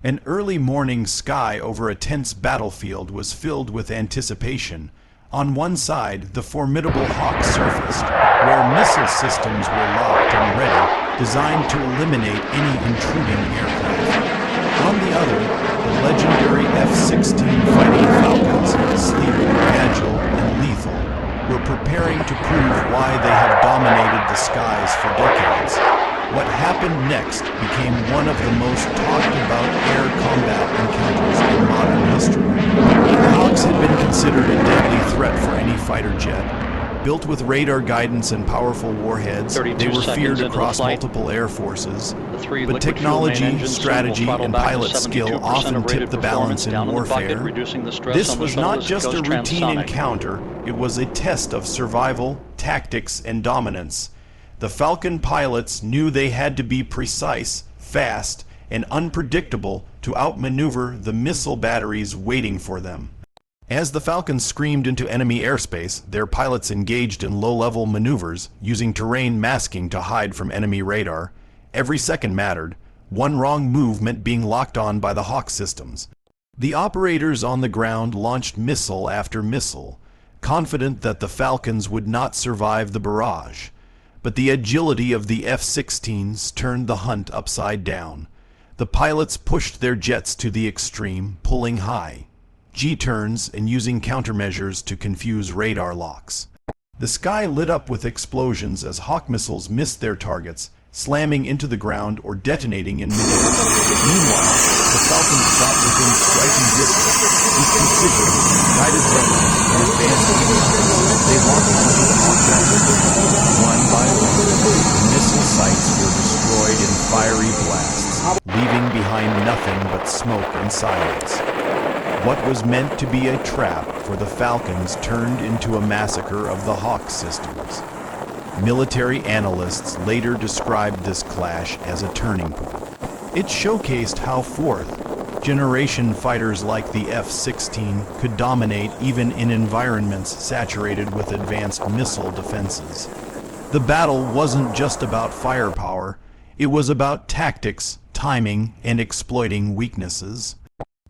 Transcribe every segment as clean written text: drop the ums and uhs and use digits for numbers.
An early morning sky over a tense battlefield was filled with anticipation. On one side, the formidable Hawk surfaced, where missile systems were locked and ready, designed to eliminate any intruding aircraft. On the other, the legendary F-16 Fighting Falcons, sleek, agile, and lethal, were preparing to prove why they have dominated the skies for decades. What happened next became one of the most talked about air combat encounters in modern history. The Hawks had been considered a deadly threat for any fighter jet. Built with radar guidance and powerful warheads, they were feared across multiple air forces. But technology, strategy, and pilot skill often tipped the balance in warfare. This was not just a routine encounter, it was a test of survival, tactics, and dominance. The Falcon pilots knew they had to be precise, fast, and unpredictable to outmaneuver the missile batteries waiting for them. As the Falcons screamed into enemy airspace, their pilots engaged in low-level maneuvers, using terrain masking to hide from enemy radar. Every second mattered. One wrong move meant being locked on by the Hawk systems. The operators on the ground launched missile after missile, confident that the Falcons would not survive the barrage. But the agility of the F-16s turned the hunt upside down. The pilots pushed their jets to the extreme, pulling high, G-turns, and using countermeasures to confuse radar locks. The sky lit up with explosions as Hawk missiles missed their targets, slamming into the ground or detonating in midair. Meanwhile, the Falcons shot within striking distance, with precision, guided weapons, and advanced beacons. They launched into the Hawk batteries. One by one, the missile sites were destroyed in fiery blasts, leaving behind nothing but smoke and silence. What was meant to be a trap for the Falcons turned into a massacre of the Hawk systems. Military analysts later described this clash as a turning point. It showcased how fourth-generation fighters like the F-16 could dominate even in environments saturated with advanced missile defenses. The battle wasn't just about firepower, it was about tactics, timing, and exploiting weaknesses.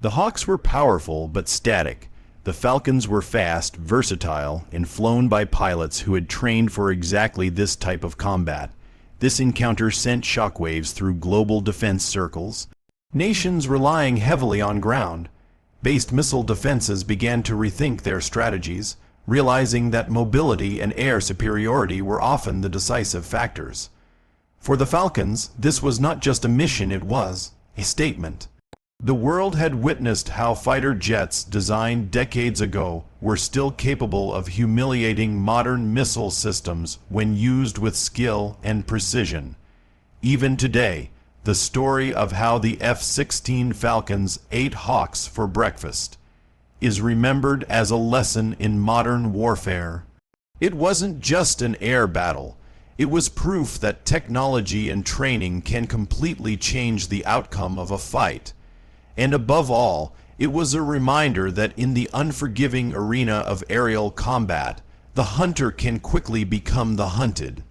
The Hawks were powerful but static. The Falcons were fast, versatile, and flown by pilots who had trained for exactly this type of combat. This encounter sent shockwaves through global defense circles. Nations relying heavily on ground-based missile defenses began to rethink their strategies, realizing that mobility and air superiority were often the decisive factors. For the Falcons, this was not just a mission, it was a statement. The world had witnessed how fighter jets designed decades ago were still capable of humiliating modern missile systems when used with skill and precision. Even today, the story of how the F-16 Falcons ate Hawks for breakfast is remembered as a lesson in modern warfare. It wasn't just an air battle. It was proof that technology and training can completely change the outcome of a fight. And above all, it was a reminder that in the unforgiving arena of aerial combat, the hunter can quickly become the hunted.